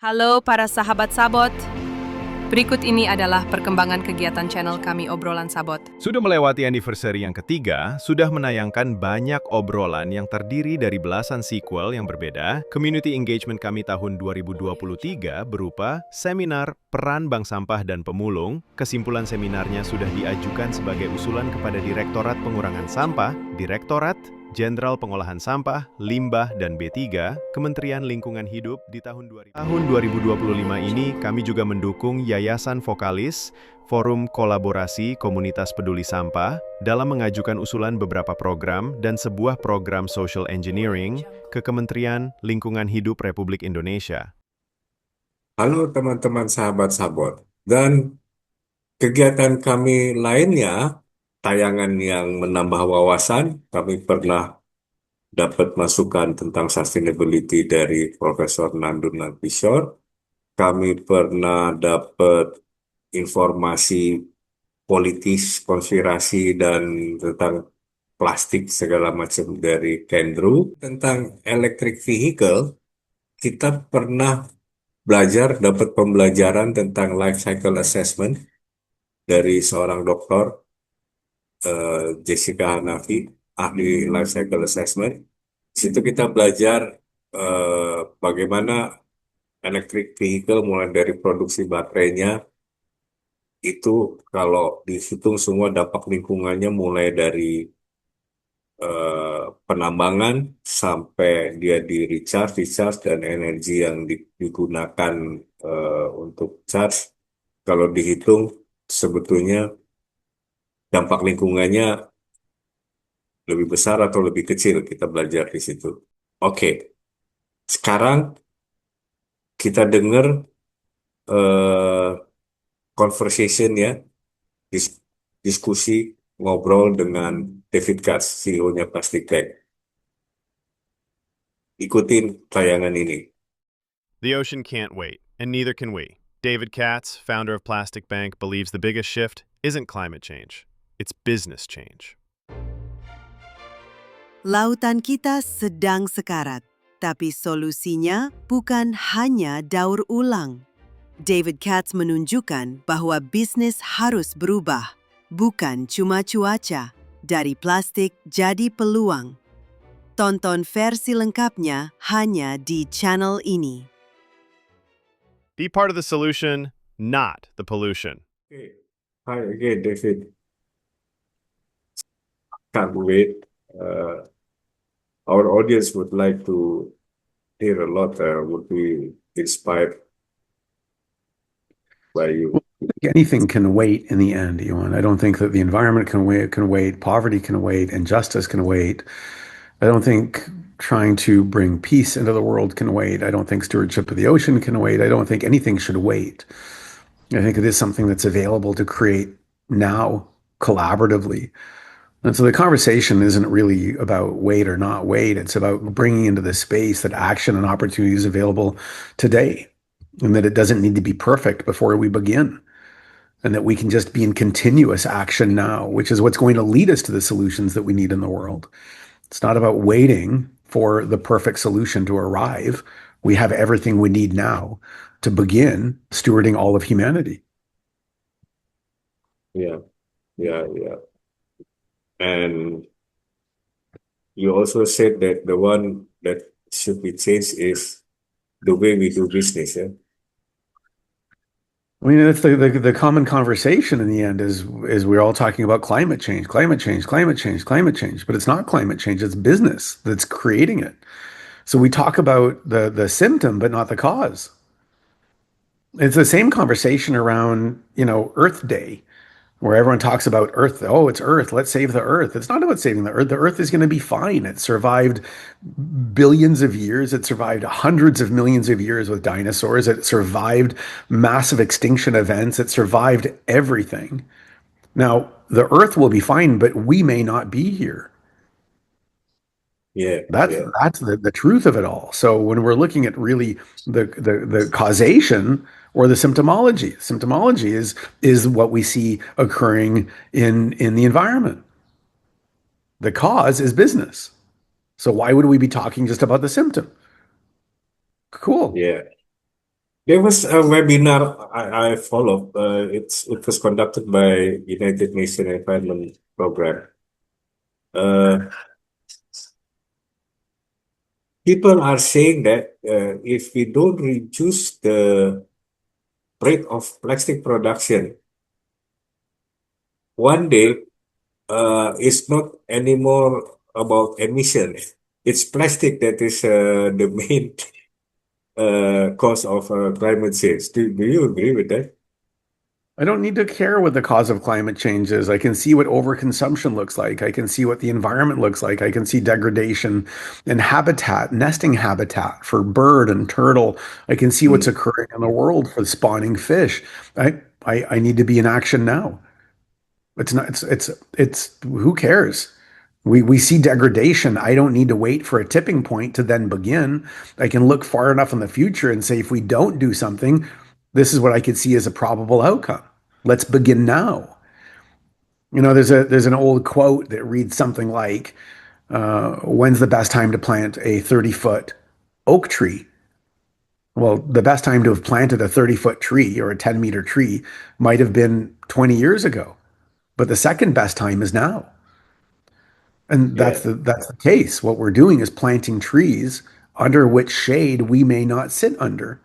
Halo para sahabat Sabot. Berikut ini adalah perkembangan kegiatan channel kami Obrolan Sabot. Sudah melewati anniversary yang ketiga, sudah menayangkan banyak obrolan yang terdiri dari belasan sequel yang berbeda. Community engagement kami tahun 2023 berupa seminar peran bank sampah dan pemulung. Kesimpulan seminarnya sudah diajukan sebagai usulan kepada Direktorat Pengurangan Sampah, Direktorat Jenderal Pengolahan Sampah, Limbah, dan B3, Kementerian Lingkungan Hidup di tahun 2025 ini kami juga mendukung Yayasan Vokalis, Forum Kolaborasi Komunitas Peduli Sampah, dalam mengajukan usulan beberapa program dan sebuah program social engineering ke Kementerian Lingkungan Hidup Republik Indonesia. Halo teman-teman sahabat Sabot, dan kegiatan kami lainnya, tayangan yang menambah wawasan, kami pernah dapat masukan tentang sustainability dari Profesor Nandun Nabishore. Kami pernah dapat informasi politis, konspirasi, dan tentang plastik segala macam dari Kendru. Tentang electric vehicle, kita pernah dapat pembelajaran tentang life cycle assessment dari seorang dokter, Jessica Hanafi, ahli life cycle assessment. Di situ kita belajar bagaimana electric vehicle mulai dari produksi baterainya, itu kalau dihitung semua dampak lingkungannya mulai dari penambangan sampai dia di recharge dan energi yang digunakan untuk charge, kalau dihitung sebetulnya dampak lingkungannya lebih besar atau lebih kecil. Kita belajar di situ. Oke, sekarang kita dengar conversation ya, diskusi ngobrol dengan David Katz, CEO-nya Plastik. Ikutin tayangan ini. The ocean can't wait, and neither can we. David Katz, founder of Plastic Bank, believes the biggest shift isn't climate change, it's business change. Lautan kita sedang sekarat, tapi solusinya bukan hanya daur ulang. David Katz menunjukkan bahwa bisnis harus berubah, bukan cuma cuaca, dari plastik jadi peluang. Tonton versi lengkapnya hanya di channel ini. Be part of the solution, not the pollution. Okay. Hi again, David. Can't wait. Our audience would like to hear a lot, would be inspired by you. Anything can wait in the end, Ewan. I don't think that the environment can wait, poverty can wait, injustice can wait. I don't think trying to bring peace into the world can wait. I don't think stewardship of the ocean can wait. I don't think anything should wait. I think it is something that's available to create now collaboratively. And so the conversation isn't really about wait or not wait. It's about bringing into the space that action and opportunity is available today, and that it doesn't need to be perfect before we begin, and that we can just be in continuous action now, which is what's going to lead us to the solutions that we need in the world. It's not about waiting for the perfect solution to arrive. We have everything we need now to begin stewarding all of humanity. Yeah. And you also said that the one that should be changed is the way we do business. Yeah. I mean, that's the common conversation in the end is we're all talking about climate change, but it's not climate change, it's business that's creating it. So we talk about the symptom, but not the cause. It's the same conversation around, Earth Day, where everyone talks about Earth. Oh, it's Earth. Let's save the Earth. It's not about saving the Earth. The Earth is going to be fine. It survived billions of years. It survived hundreds of millions of years with dinosaurs. It survived massive extinction events. It survived everything. Now, the Earth will be fine, but we may not be here. That's the truth of it all. So when we're looking at really the causation or the symptomology is what we see occurring in the environment. The cause is business. So why would we be talking just about the symptom? Cool. Yeah. There was a webinar I followed. It was conducted by United Nations Environment Program. Uh, People are saying that if we don't reduce the rate of plastic production, one day it's not anymore about emission. It's plastic that is the main cause of climate change. Do you agree with that? I don't need to care what the cause of climate change is. I can see what overconsumption looks like. I can see what the environment looks like. I can see degradation in habitat, nesting habitat for bird and turtle. I can see what's Mm. occurring in the world for spawning fish. I need to be in action now. It's not, it's, who cares? We see degradation. I don't need to wait for a tipping point to then begin. I can look far enough in the future and say, if we don't do something, this is what I could see as a probable outcome. Let's begin now. There's an old quote that reads something like, "When's the best time to plant a 30-foot oak tree?" Well, the best time to have planted a 30-foot tree or a 10-meter tree might have been 20 years ago, but the second best time is now. And Yeah, that's the case. What we're doing is planting trees under which shade we may not sit under,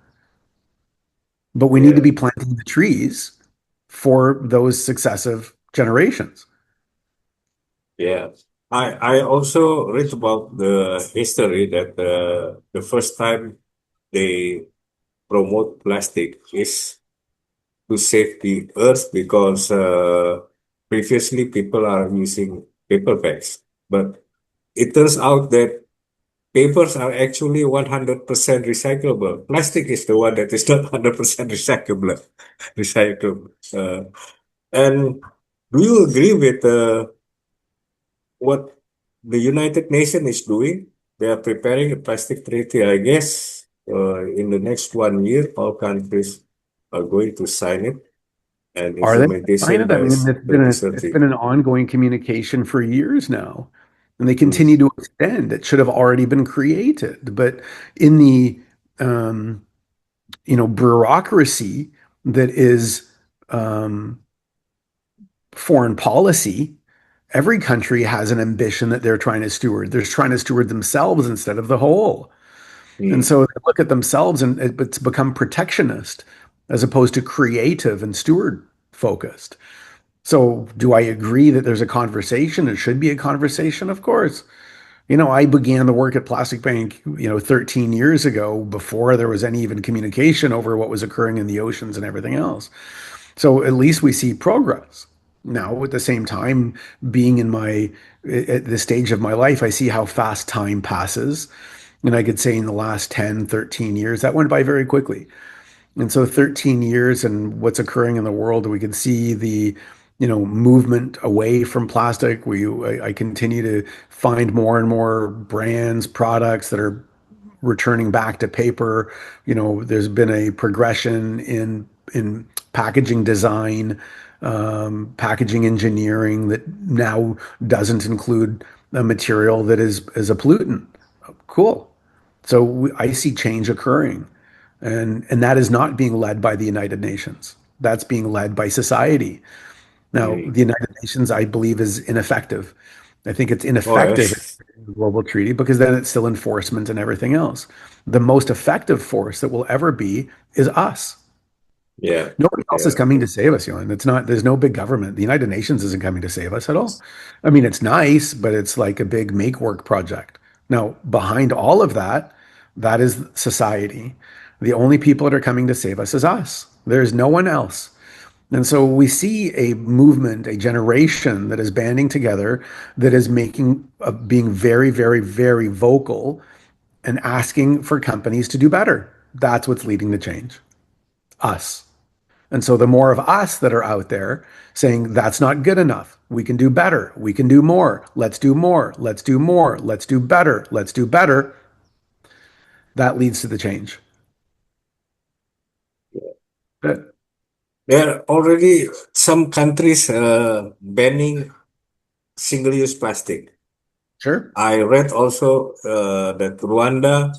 but we need to yeah, be planting the trees for those successive generations. yeah. I also read about the history that the first time they promote plastic is to save the earth because previously people are using paper bags. But it turns out that papers are actually 100% recyclable. Plastic is the one that is not 100% recyclable. Recyclable. And do you agree with what the United Nations is doing? They are preparing a plastic treaty, I guess. In the next 1 year, all countries are going to sign it and Are they sign implementation it? I by mean, it's 2030. been an ongoing communication for years now, and they Mm, continue to extend. It should have already been created, but in the um, bureaucracy that is um, foreign policy, every country has an ambition that they're trying to steward. They're trying to steward themselves instead of the whole. And mm, so they look at themselves and it's become protectionist as opposed to creative and steward focused. So do I agree that there's a conversation? It should be a conversation, of course. I began the work at Plastic Bank, 13 years ago before there was any even communication over what was occurring in the oceans and everything else. So at least we see progress. Now, at the same time, being at this stage of my life, I see how fast time passes. And I could say in the last 10, 13 years, that went by very quickly. And so 13 years and what's occurring in the world, we can see the, movement away from plastic. I continue to find more and more brands, products that are returning back to paper. There's been a progression in packaging design, packaging engineering that now doesn't include a material that is a pollutant. Cool. So I see change occurring, and that is not being led by the United Nations. That's being led by society. Now, mm. the United Nations, I believe, is ineffective. I think it's Oh, ineffective yes. in the global treaty because then it's still enforcement and everything else. The most effective force that will ever be is us. Yeah, Nobody else is yeah. coming to save us, Yohan. It's not, there's no big government. The United Nations isn't coming to save us at all. I mean, it's nice, but it's like a big make work project. Now, behind all of that, that is society. The only people that are coming to save us is us. There's no one else. And so we see a movement, a generation that is banding together, that is being very, very, very vocal and asking for companies to do better. That's what's leading to change. Us. And so the more of us that are out there saying that's not good enough, we can do better, we can do more, let's do more, let's do more, let's do better, let's do better, that leads to the change. But There are already some countries banning single-use plastic. sure. I read also that Rwanda,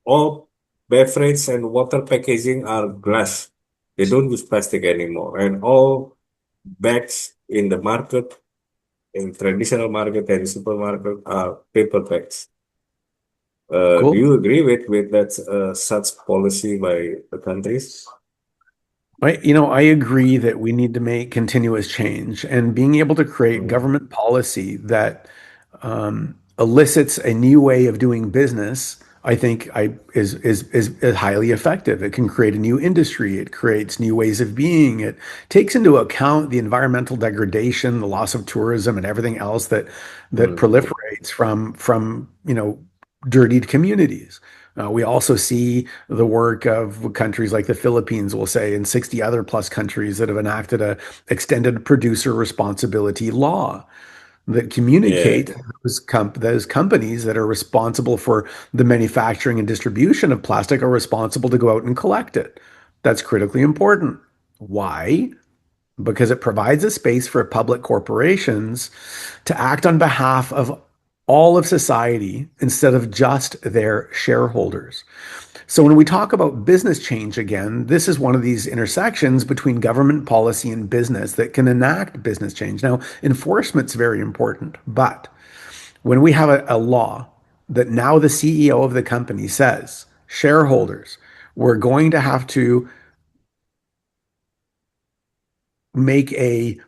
all beverage and water packaging are glass. They don't use plastic anymore. And all bags in the market, in traditional market and supermarket, are paper bags. Do Cool. you agree with that such policy by the countries? I agree that we need to make continuous change and being able to create Mm, government policy that elicits a new way of doing business, I think is highly effective. It can create a new industry. It creates new ways of being. It takes into account the environmental degradation, the loss of tourism, and everything else that mm, proliferates from dirtied communities. We also see the work of countries like the Philippines, we'll say, and 60 other plus countries that have enacted a extended producer responsibility law that yeah. communicate those companies that are responsible for the manufacturing and distribution of plastic are responsible to go out and collect it. That's critically important. Why? Because it provides a space for public corporations to act on behalf of all of society instead of just their shareholders. So when we talk about business change again, this is one of these intersections between government policy and business that can enact business change. Now, enforcement's very important, but when we have a law that now the CEO of the company says, shareholders, we're going to have to make a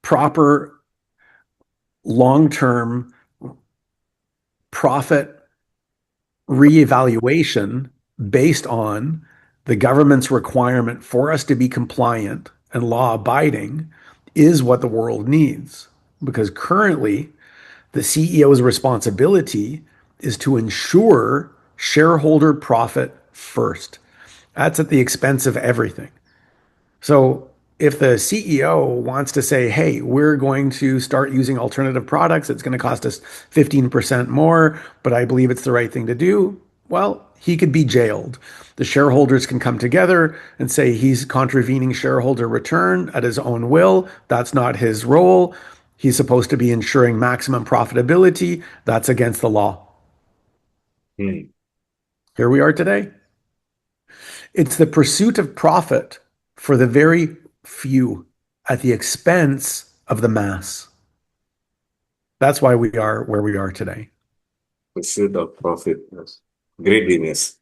proper long-term profit reevaluation based on the government's requirement for us to be compliant and law abiding is what the world needs. Because currently, the CEO's responsibility is to ensure shareholder profit first. That's at the expense of everything. So if the CEO wants to say, hey, we're going to start using alternative products, it's going to cost us 15% more, but I believe it's the right thing to do, well, he could be jailed. The shareholders can come together and say he's contravening shareholder return at his own will. That's not his role. He's supposed to be ensuring maximum profitability. That's against the law. Mm. Here we are today. It's the pursuit of profit for the very few at the expense of the mass. That's why we are where we are today. Pursuit of profit, yes. Greediness.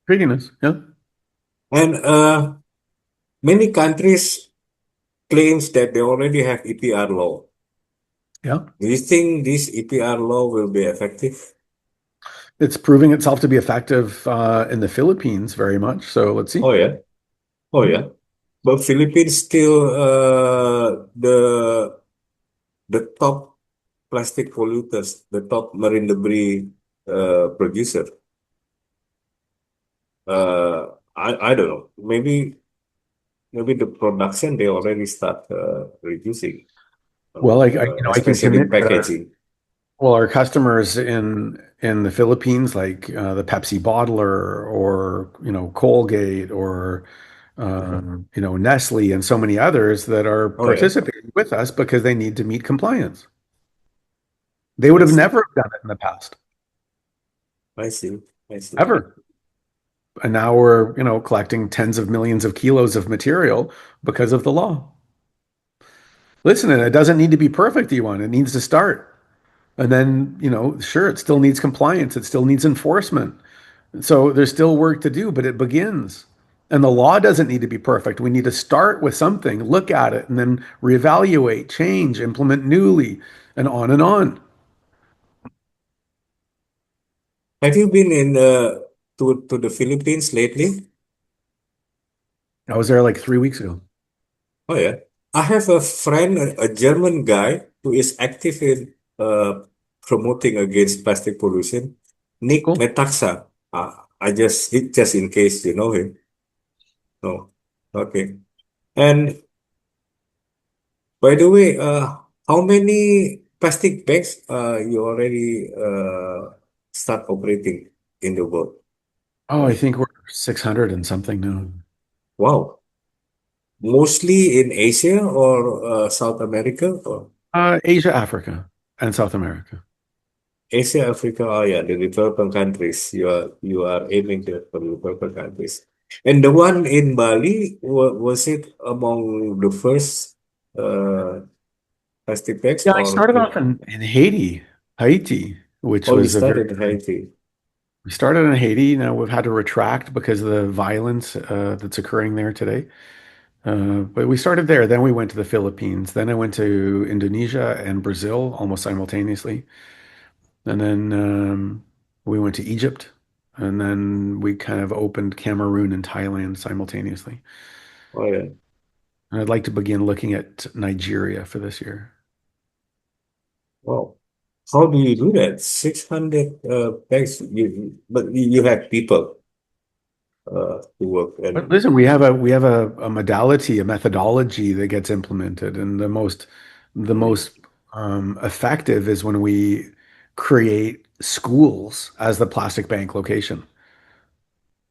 Greediness, yeah. And many countries claims that they already have EPR law. Yeah. Do you think this EPR law will be effective? It's proving itself to be effective in the Philippines very much. So let's see. Oh yeah, oh Mhm. yeah. But Philippines still the top plastic polluters, the top marine debris producer. I don't know. Maybe the production they already start reducing, Well, I can especially commit in that packaging. our customers in the Philippines, like the Pepsi bottler or Colgate or Nestle and so many others that are Oh yeah, participating with us because they need to meet compliance. They would I have see. never done it in the past, I see. I see. ever. And now we're, collecting tens of millions of kilos of material because of the law. Listen, and it doesn't need to be perfect, Ewan. It needs to start. And then, sure, it still needs compliance. It still needs enforcement. So there's still work to do, but it begins. And the law doesn't need to be perfect. We need to start with something, look at it, and then reevaluate, change, implement newly, and on and on. Have you been in to the Philippines lately? I was there like 3 weeks ago. Oh yeah. I have a friend, a German guy who is active in promoting against plastic pollution. Nick Cool. Metaxa. Just in case you know him. No. Okay. And by the way, how many plastic bags you already start operating in the world? Oh, I think we're 600 and something now. Wow. Mostly in Asia or South America? Or? Asia, Africa, and South America. Asia, Africa, oh yeah, the developing countries. You are aiming for the developing countries. And the one in Bali, was it among the first plastic bags Yeah, I or started off in Haiti, which oh, you was a very started in Haiti? we started in Haiti. Now we've had to retract because of the violence that's occurring there today. But we started there. Then we went to the Philippines. Then I went to Indonesia and Brazil almost simultaneously. And then we went to Egypt. And then we kind of opened Cameroon and Thailand simultaneously. Oh yeah. And I'd like to begin looking at Nigeria for this year. Wow. How do you do that? 600 bags. But you have people to work But and listen, we have a modality, a methodology that gets implemented, and the mm, most effective is when we create schools as the plastic bank location.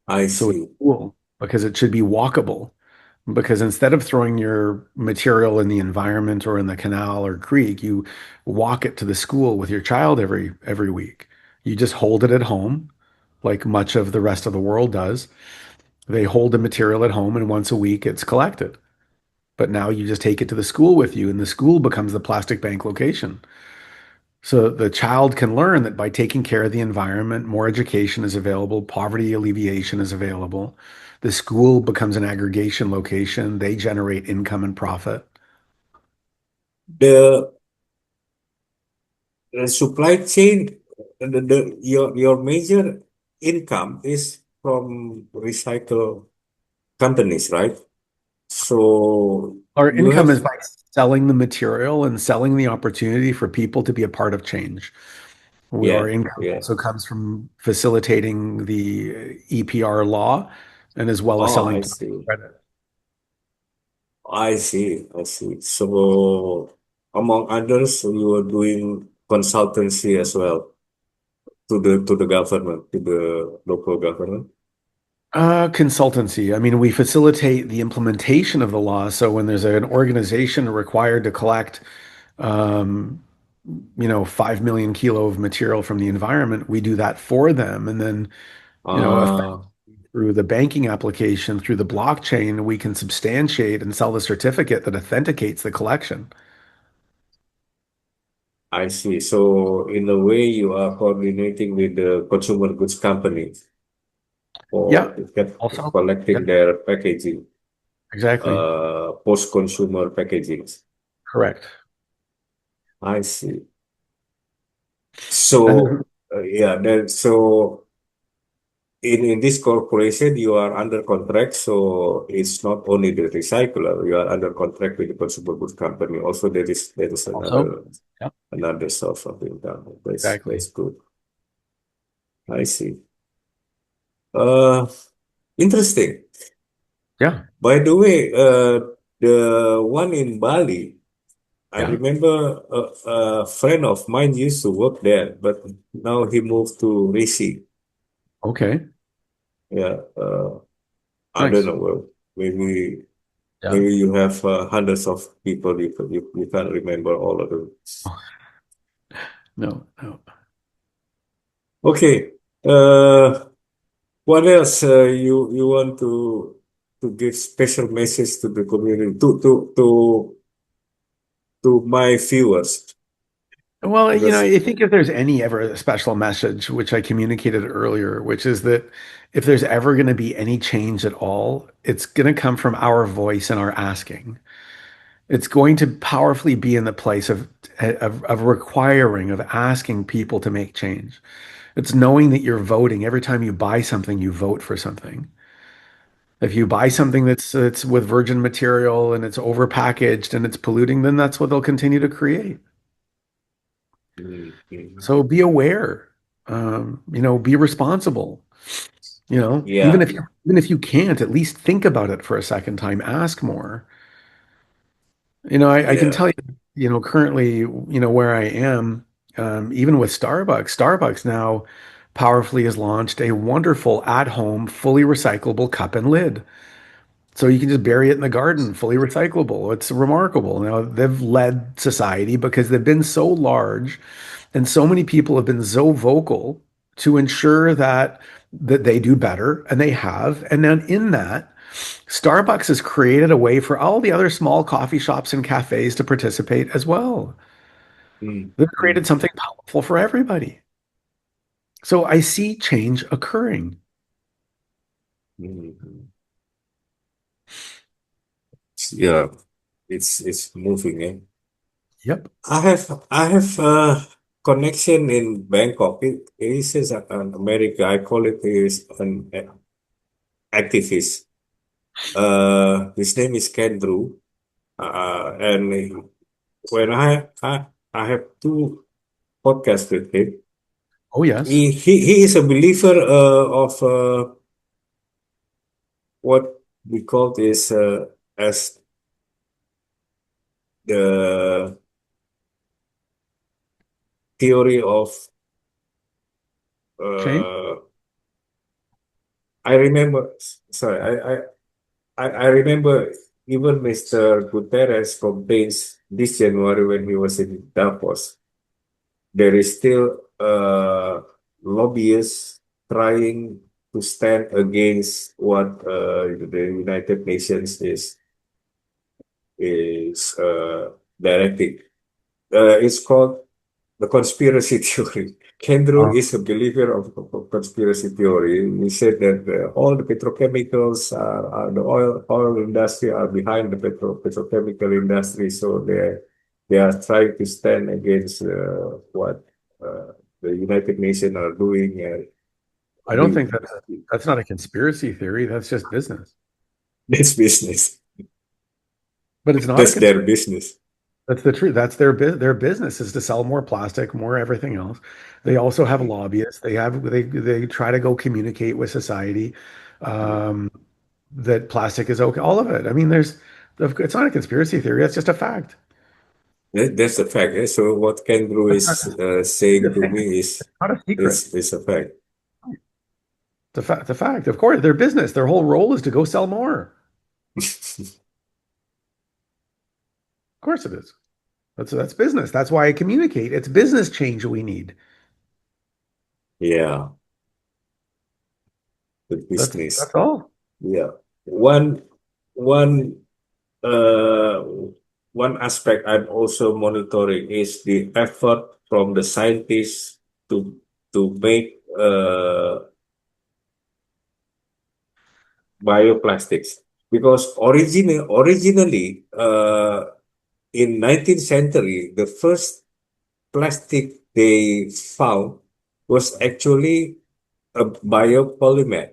I So it's see. cool because it should be walkable. Because instead of throwing your material in the environment or in the canal or creek, you walk it to the school with your child every week. You just hold it at home, like much of the rest of the world does. They hold the material at home, and once a week it's collected. But now you just take it to the school with you, and the school becomes the plastic bank location. So the child can learn that by taking care of the environment, more education is available, poverty alleviation is available. The school becomes an aggregation location. They generate income and profit. The supply chain, your major income is from recycle companies, right? So Our you income have, is by selling the material and selling the opportunity for people to be a part of change. Our yeah, income yeah. also comes from facilitating the EPR law and as well as Oh, selling I plastic see. credit. I see. I see. So among others, you are doing consultancy as well to the government, to the local government. Consultancy. I mean, we facilitate the implementation of the law. So when there's an organization required to collect, um, 5 million kilo of material from the environment, we do that for them. And then, Uh, through the banking application, through the blockchain, we can substantiate and sell the certificate that authenticates the collection. I see. So in a way, you are coordinating with the consumer goods companies Yeah. for Also, yeah, collecting their packaging, exactly. post-consumer packaging. Correct. I see. And So yeah, then so in this corporation, you are under contract, so it's not only the recycler, you are under contract with the consumer goods company. Also, there is also, yeah, another source of income. That's exactly. good. I see. Uh, Interesting. Yeah. By the way, the one in Bali, I Yeah. remember a friend of mine used to work there, but now he moved to Risi. Okay. Yeah, I don't Nice. know. Well, maybe Yeah. maybe you have hundreds of people. You can't remember all of them. No, no. Okay. Uh, what else you want to give special message to the community to my viewers? Well, Because I think if there's any ever a special message, which I communicated earlier, which is that if there's ever going to be any change at all, it's going to come from our voice and our asking. It's going to powerfully be in the place of requiring, of asking people to make change. It's knowing that you're voting. Every time you buy something, you vote for something. If you buy something that's with virgin material and it's overpackaged and it's polluting, then that's what they'll continue to create. mm, So be aware, be responsible. Even yeah, if you can't, at least think about it for a second time. Ask more. I can yeah. tell you, currently, where I am, even with Starbucks now powerfully has launched a wonderful at-home, fully recyclable cup and lid. So you can just bury it in the garden, fully recyclable. It's remarkable. Now they've led society because they've been so large And so many people have been so vocal to ensure that they do better, and they have. And then in that, Starbucks has created a way for all the other small coffee shops and cafes to participate as well. mm, They've mm, created something powerful for everybody. So I see change occurring. mm. Yeah, it's moving. Eh? Yep. I have connection in Bangkok. It is an America. I call it is an activist. His name is Kendrew. And when I have two podcasts with him. Oh, yes. He is a believer of what we call this as the theory of Change. uh, I remember sorry I remember even Mr. Guterres campaigns this January when he was in Davos. There is still lobbyists trying to stand against what the United Nations is directing. It's called the conspiracy theory. Kendrew Uh, is a believer of conspiracy theory. He said that all the petrochemicals are the oil industry are behind the petrochemical industry, so they are trying to stand against what the United Nations are doing. I don't think that's not a conspiracy theory. That's just business. That's business. But it's not a That's their conspiracy. business. That's the truth. That's their business is to sell more plastic, more everything else. They also have lobbyists. They try to go communicate with society um, that plastic is okay. All of it. I mean, it's not a conspiracy theory. That's just a fact. That's a fact. Eh? So what Kendrew That's not, is saying to it's me is not a secret. is a fact. It's a fact. It's a fact. Of course, their business, their whole role is to go sell more. Of course, it is. That's business. That's why I communicate. It's business change we need. Yeah, the That's business. all. Yeah. One one uh one aspect I'm also monitoring is the effort from the scientists to make bioplastics because originally in 19th century the first plastic they found was actually a biopolymer.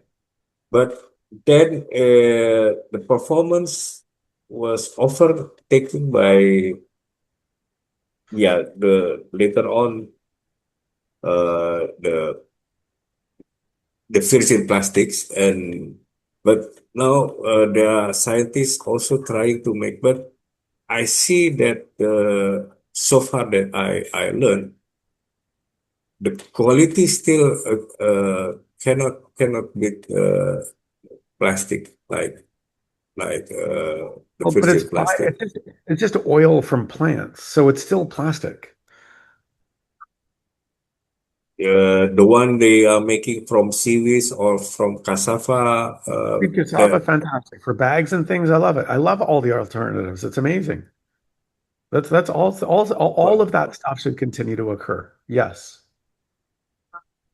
But then the performance was overtaken by the later on the virgin plastics but now there are scientists also trying to make but I see that so far that I learned the quality still cannot beat plastic like the Well, but virgin plastic. it's just oil from plants, so it's still plastic. The one they are making from seaweeds or from cassava, Good cassava, the fantastic. For bags and things, I love it. I love all the alternatives. It's amazing. That's all but of that stuff should continue to occur. Yes.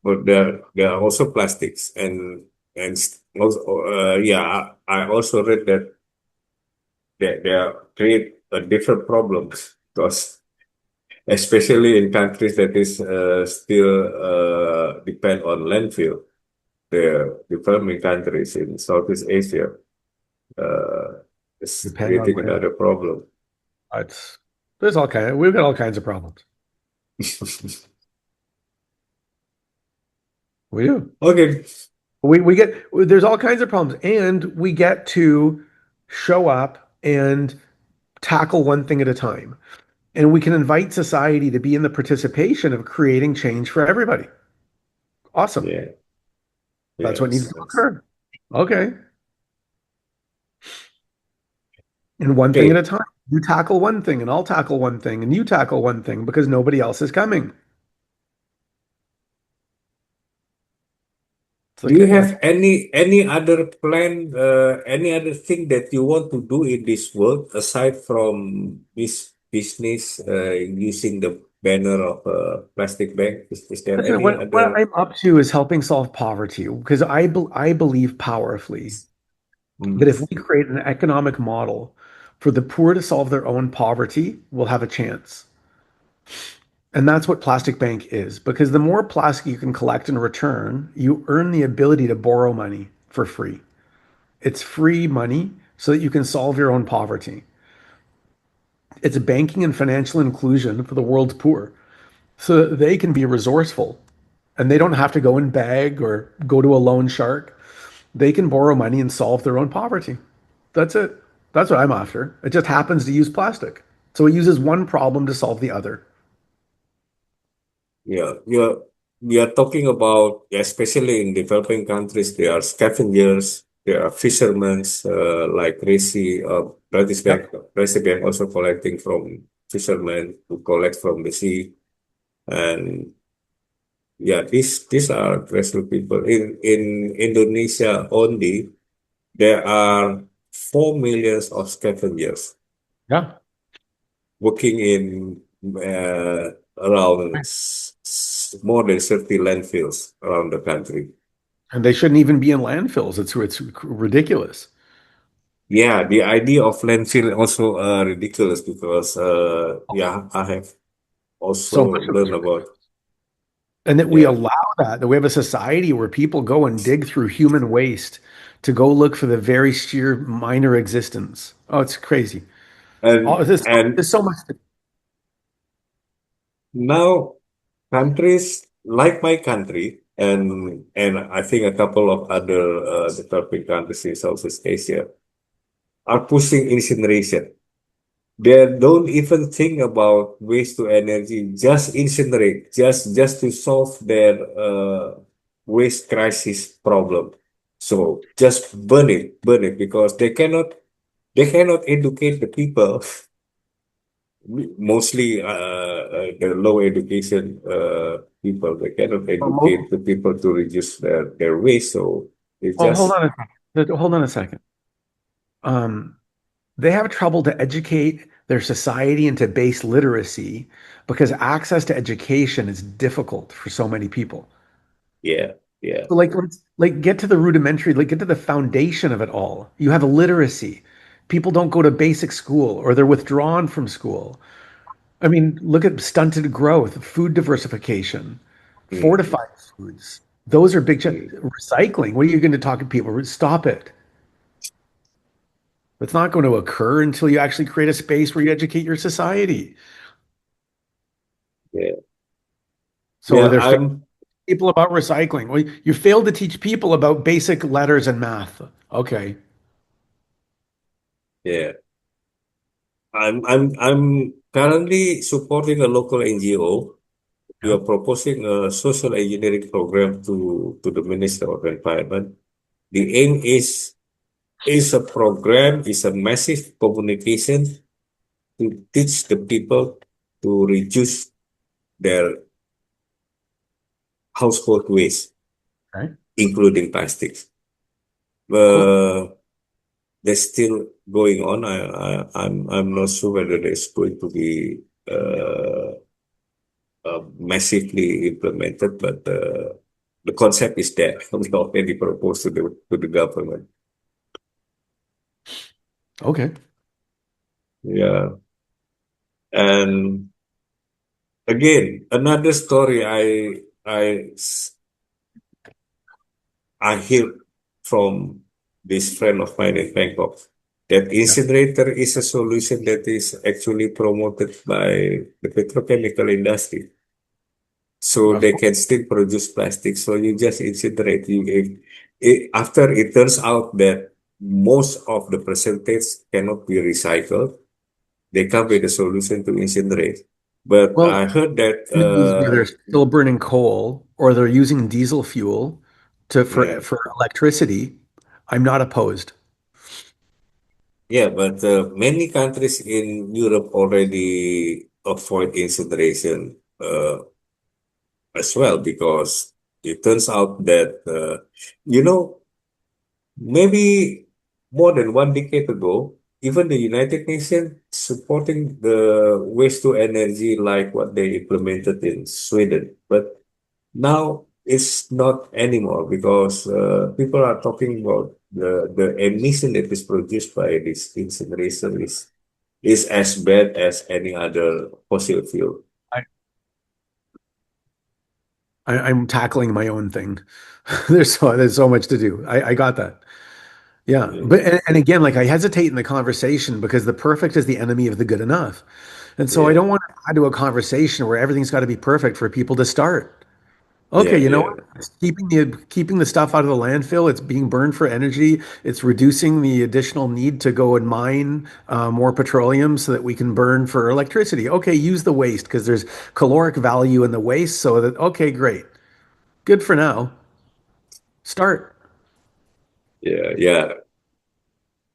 there are also plastics also I also read that they are create a different problems because especially in countries that is still depend on landfill, the developing countries in Southeast Asia uh, is Depend on creating land. another problem. It's we've got all kinds of problems. We do. Okay. We get there's all kinds of problems, and we get to show up and tackle one thing at a time. And we can invite society to be in the participation of creating change for everybody. Awesome. Yeah. That's what needs Yes. to Yes. occur. Okay. And one thing at a Okay. time. You tackle one thing, and I'll tackle one thing, and you tackle one thing because nobody else is coming. It's Do like you a, have any other plan, any other thing that you want to do in this world aside from this business using the banner of a plastic bag? Is there listen, any what other? I'm up to is helping solve poverty because I believe powerfully that if Mm, we create an economic model for the poor to solve their own poverty, we'll have a chance. And that's what plastic bank is, because the more plastic you can collect and return, you earn the ability to borrow money for free. It's free money so that you can solve your own poverty. It's banking and financial inclusion for the world's poor so that they can be resourceful and they don't have to go and beg or go to a loan shark. They can borrow money and solve their own poverty. That's it. That's what I'm after. It just happens to use plastic. So it uses one problem to solve the other. yeah, we are talking about, especially in developing countries, there are scavengers, there are fishermen, like Yep. British Bank also collecting from fishermen who collect from the sea. And yeah, these are grassroots people. In Indonesia only, there are 4 million of scavengers Yeah. working in around more than 30 landfills around the country. And they shouldn't even be in landfills. It's ridiculous. Yeah, the idea of landfill also ridiculous because yeah, I have So also much of it's learned ridiculous. about, And that we yeah. allow that we have a society where people go and dig through human waste to go look for the very sheer minor existence. Oh, it's crazy. Oh, And there's so much. now countries like my country and I think a couple of other developing countries in Southeast Asia are pushing incineration. They don't even think about waste to energy, just incinerate, just to solve their waste crisis problem. So just burn it because they cannot educate the people, mostly the low education people. They cannot educate the people to reduce their waste. So they Well, hold just, on a second. Hold on a second. Um, they have trouble to educate their society into base literacy because access to education is difficult for so many people. yeah, yeah. So let's get to the rudimentary, like get to the foundation of it all. You have illiteracy. People don't go to basic school or they're withdrawn from school. I mean, look at stunted growth, food diversification, Mm, fortified foods. Those are big mm, recycling. What are you going to talk to people? Stop it. It's not going to occur until you actually create a space where you educate your society. yeah, So yeah. they're failing people about recycling. Well, you failed to teach people about basic letters and math. Okay. Yeah. I'm currently supporting a local NGO. We Yeah. are proposing a social engineering program to the Minister of Environment. The aim is a program, is a massive communication to teach the people to reduce their household waste, Okay. including plastics. Cool. Uh, that's still going on. I'm not sure whether it's going to be massively implemented, but the concept is there. We already proposed to the government. Okay. Yeah, and again, another story I hear from this friend of mine in Bangkok that Yeah. incinerator is a solution that is actually promoted by the petrochemical industry. So Of they course. can still produce plastic. So you just incinerate. After it turns out that most of the percentage cannot be recycled, they come with a solution to incinerate. But Well, I heard that, where they're still burning coal or they're using diesel fuel mm, for electricity, I'm not opposed. yeah, but many countries in Europe already avoid incineration as well because It turns out that, you know, maybe more than 1 decade ago, even the United Nations supporting the waste to energy like what they implemented in Sweden. But now it's not anymore because people are talking about the emission that is produced by this incineration is as bad as any other fossil fuel. I'm tackling my own thing. There's so much to do. I got that. Yeah, but Yeah, and again, like I hesitate in the conversation because the perfect is the enemy of the good enough, and so I yeah, don't want to add to a conversation where everything's got to be perfect for people to start. Okay, yeah, you know yeah, what? It's keeping the stuff out of the landfill. It's being burned for energy. It's reducing the additional need to go and mine more petroleum so that we can burn for electricity. Okay, use the waste because there's caloric value in the waste. So that okay, great, good for now. Start. yeah, yeah.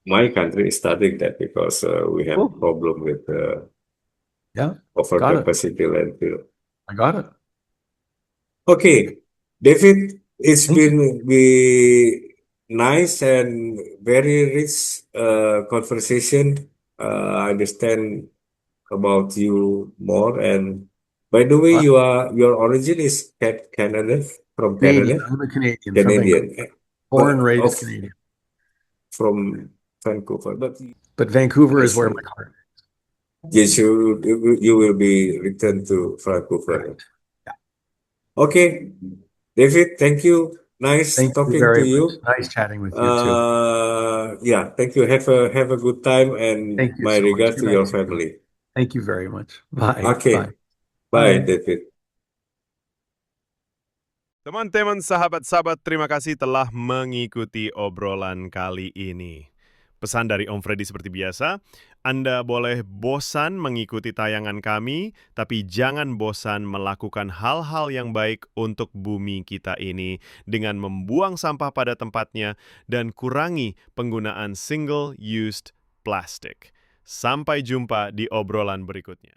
My country is starting that because we have Cool. problem with Yeah, got it. overcapacity landfill. I got it. Okay, David, it's Thank you. been be nice and very rich conversation. I understand about you more. And by the way, your origin is Canada, from Canadian. Canada, I'm a Canadian from Vancouver. Canadian, Born, but raised of Canadian. from Vancouver. But But Vancouver I is where my see. heart Yes, you will be returned to is. Vancouver. Correct. Yeah. Okay, David, thank you. Nice Thank you talking to very much. you. Nice chatting with you too. Yeah, thank you. Have a good time and Thank you my so much. regards Be to your nice to you. family. Thank you very much. Bye. Bye. Okay, bye, Bye. David. Teman-teman sahabat-sahabat, terima kasih telah mengikuti obrolan kali ini. Pesan dari Om Freddy seperti biasa, Anda boleh bosan mengikuti tayangan kami, tapi jangan bosan melakukan hal-hal yang baik untuk bumi kita ini dengan membuang sampah pada tempatnya dan kurangi penggunaan single-used plastik. Sampai jumpa di obrolan berikutnya.